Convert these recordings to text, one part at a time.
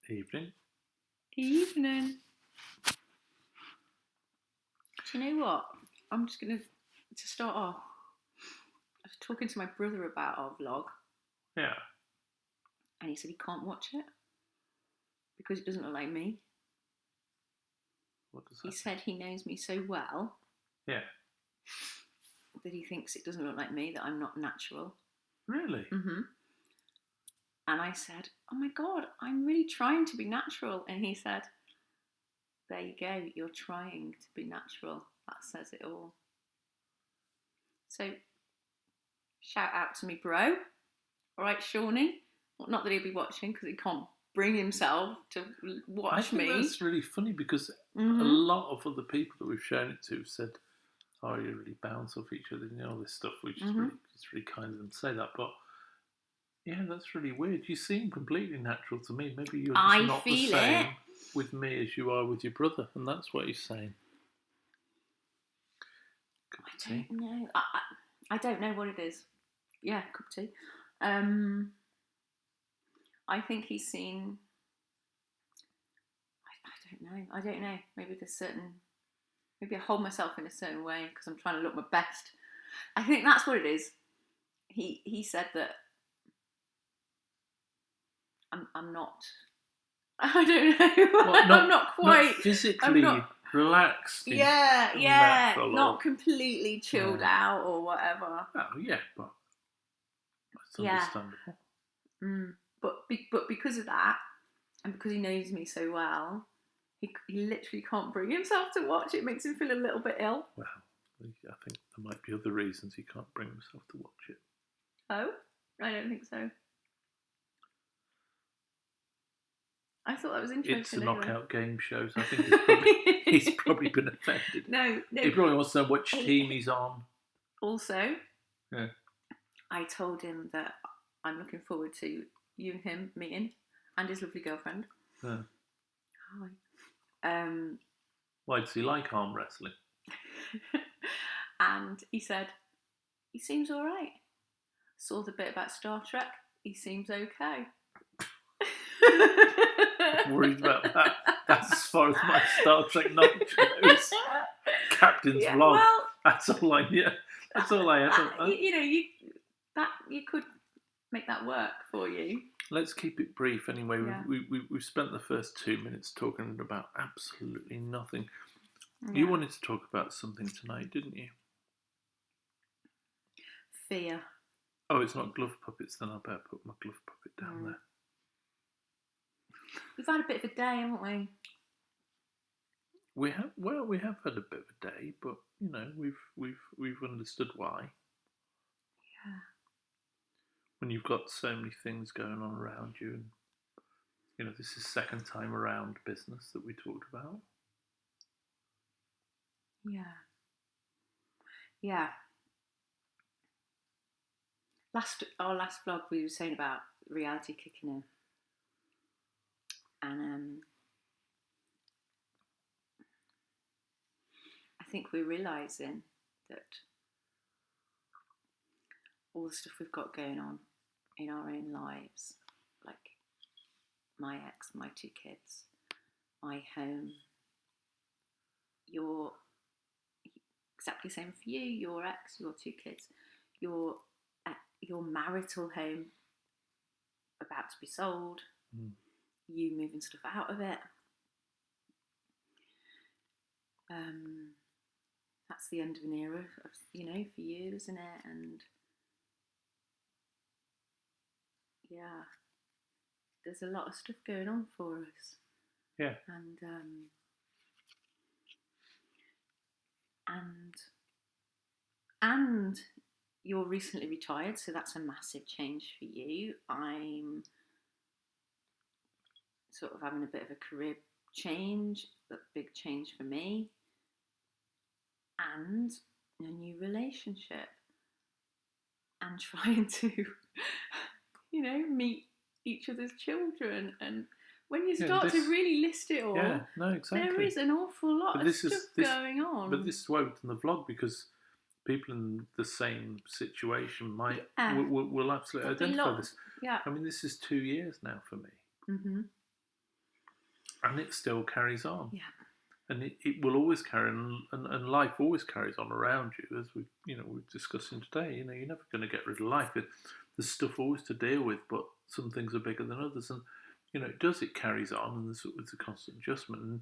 Evening. Evening. Do you know what? I'm just going to start off. I was talking to my brother about our vlog, Yeah. and he said he can't watch it because it doesn't look like me. What does He that said he knows me so well Yeah. that he thinks it doesn't look like me, that I'm not natural. Really? Mm-hmm. And I said, oh my God, I'm really trying to be natural. And he said, there you go, you're trying to be natural. That says it all. So, shout out to me, bro. All right, Shawnee. Well, not that he'll be watching because he can't bring himself to watch I think me. that's really funny because a Mm-hmm. lot of other people that we've shown it to said, oh, you really bounce off each other, all this stuff, which is really, it's really kind of them to say that. But yeah, that's really weird. You seem completely natural to me. Maybe you're just not the same with me as you are with your brother, and that's what he's saying. Cup of tea. I don't know. I don't know what it is. Yeah, cup of tea. I think he's seen. I don't know. Maybe there's certain. Maybe I hold myself in a certain way because I'm trying to look my best. I think that's what it is. He said that I'm not. I don't know. Well, I'm not quite not physically relaxed. Not completely chilled out or whatever. Oh yeah, but that's understandable. But because of that, and because he knows me so well, he literally can't bring himself to watch it. It makes him feel a little bit ill. Well, I think there might be other reasons he can't bring himself to watch it. Oh, I don't think so. I thought that was interesting. It's a knockout game show, so I think he's probably been offended. No. He probably wants to know which team he's on. Also, yeah. I told him that I'm looking forward to you and him meeting, and his lovely girlfriend. Yeah. Hi. Why does he like arm wrestling? And he said, he seems all right. Saw the bit about Star Trek. He seems okay. I'm worried about that. That's as far as my Star Trek knowledge goes. Captain's vlog. Well, that's all I ever. You could make that work for you. Let's keep it brief anyway. Yeah. We've spent the first 2 minutes talking about absolutely nothing. Yeah. You wanted to talk about something tonight, didn't you? Fear. Oh, it's not glove puppets, then I better put my glove puppet down there. We've had a bit of a day, haven't we? We have had a bit of a day, but we've understood why. Yeah. When you've got so many things going on around you, and this is second time around business that we talked about. Yeah. Our last vlog, we were saying about reality kicking in, and I think we're realising that all the stuff we've got going on in our own lives, like my ex, my 2 kids, my home, your exactly the same for you, your ex, your 2 kids, your marital home about to be sold, you moving stuff out of it. That's the end of an era, for you, isn't it? And yeah, there's a lot of stuff going on for us. Yeah. And you're recently retired, so that's a massive change for you. I'm sort of having a bit of a career change, a big change for me, and a new relationship, and trying to, meet each other's children. And when you start to really list it all, exactly. there is an awful lot of stuff going on. But this is why we've done the vlog, because people in the same situation will absolutely identify this. Yeah. I mean, this is 2 years now for me. Mm-hmm. and it still carries on. Yeah. And it will always carry on, and life always carries on around you, as we're discussing today. You're never going to get rid of life. There's stuff always to deal with, but some things are bigger than others, and it carries on, and it's a constant adjustment, and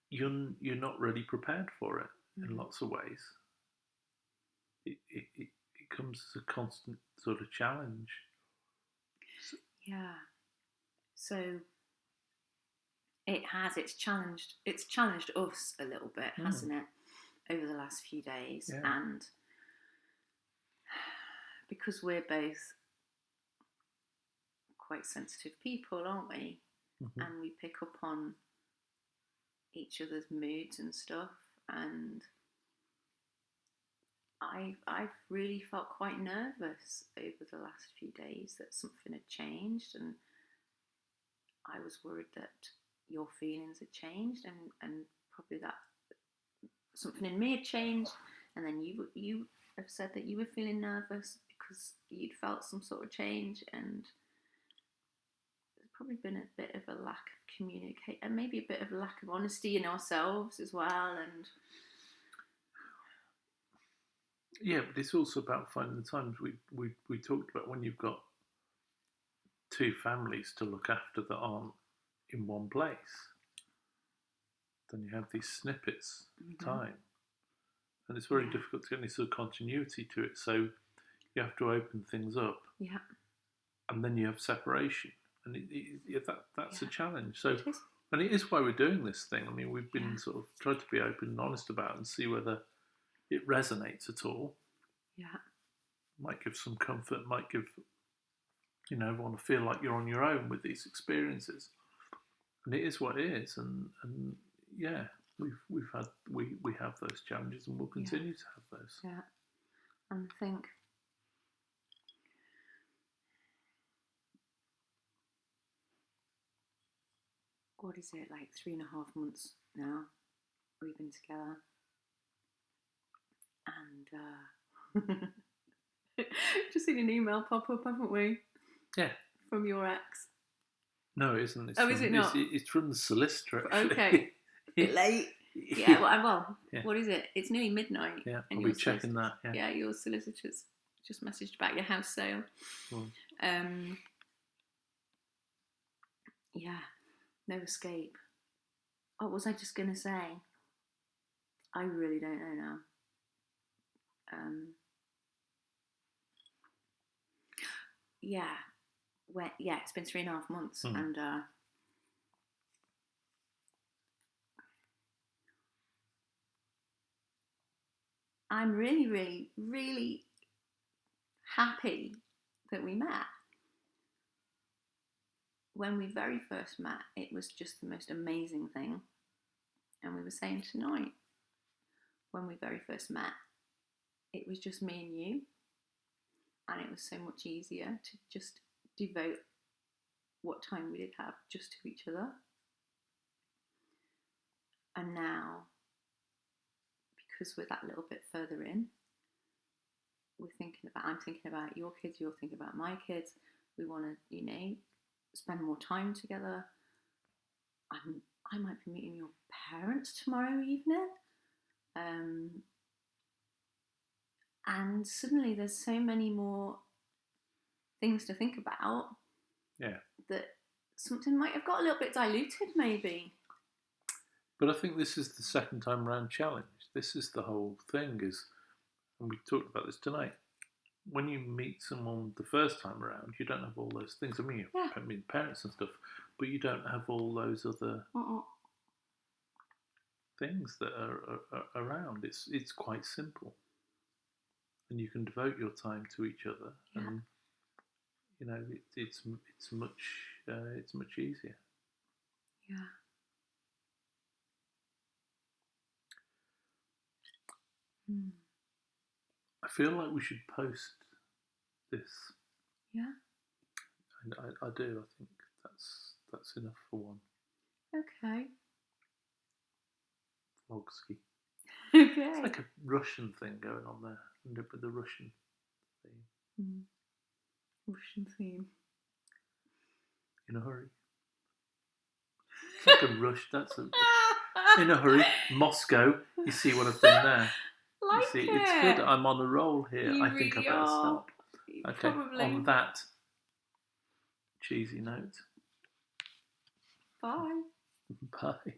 you're not really prepared for it in lots of ways. It comes as a constant sort of challenge. Yeah. So it's challenged us a little bit, hasn't it, over the last few days? Yeah. And because we're both quite sensitive people, aren't we? Mm-hmm. And we pick up on each other's moods and stuff, and I've really felt quite nervous over the last few days that something had changed, and I was worried that your feelings had changed, and probably that something in me had changed, and then you have said that you were feeling nervous because you'd felt some sort of change, and there's probably been a bit of a lack of communication, and maybe a bit of a lack of honesty in ourselves as well, and yeah, but it's also about finding the times we talked about when you've got two families to look after that aren't in one place. Then you have these snippets of time, and it's very difficult to get any sort of continuity to it. So you have to open things up, and then you have separation, and that's a challenge. So, and it is why we're doing this thing. I mean, we've been sort of tried to be open and honest about it and see whether it resonates at all. Yeah, might give some comfort. Might give everyone to feel like you're on your own with these experiences. And it is what it is, and yeah, we have those challenges, and we'll continue to have those. Yeah, and I think what is it, like 3.5 months now we've been together, and just seen an email pop up, haven't we? Yeah. From your ex. No, it isn't. Is it not? It's from the solicitor, actually. Okay. A bit late. Yeah, well, what is it? It's nearly midnight. Yeah, I'll be checking that. Yeah, your solicitors just messaged about your house sale. Yeah, no escape. What was I just going to say? I really don't know now. It's been 3.5 months, and I'm really, really, really happy that we met. When we very first met, it was just the most amazing thing. And we were saying tonight, when we very first met, it was just me and you. And it was so much easier to just devote what time we did have just to each other. And now, because we're that little bit further in, I'm thinking about your kids, you're thinking about my kids. We want to, spend more time together. I might be meeting your parents tomorrow evening. And suddenly there's so many more things to think about. Yeah. That something might have got a little bit diluted, maybe. But I think this is the second time round challenge. This is the whole thing, and we talked about this tonight. When you meet someone the first time around, you don't have all those things. I mean, you meet parents and stuff, but you don't have all those other things that are around. It's quite simple, and you can devote your time to each other, and it's much easier. Yeah. I feel like we should post this. Yeah. And I do. I think that's enough for one. Okay. Vlogski. Okay. It's like a Russian thing going on there, with the Russian theme. Russian theme. In a hurry. like a rush. That's in a hurry. Moscow. You see what I've done there? Like You see, it. it's good. I'm on a roll here. You I think really I better are. stop. Okay. Probably. On that cheesy note. Bye. Bye.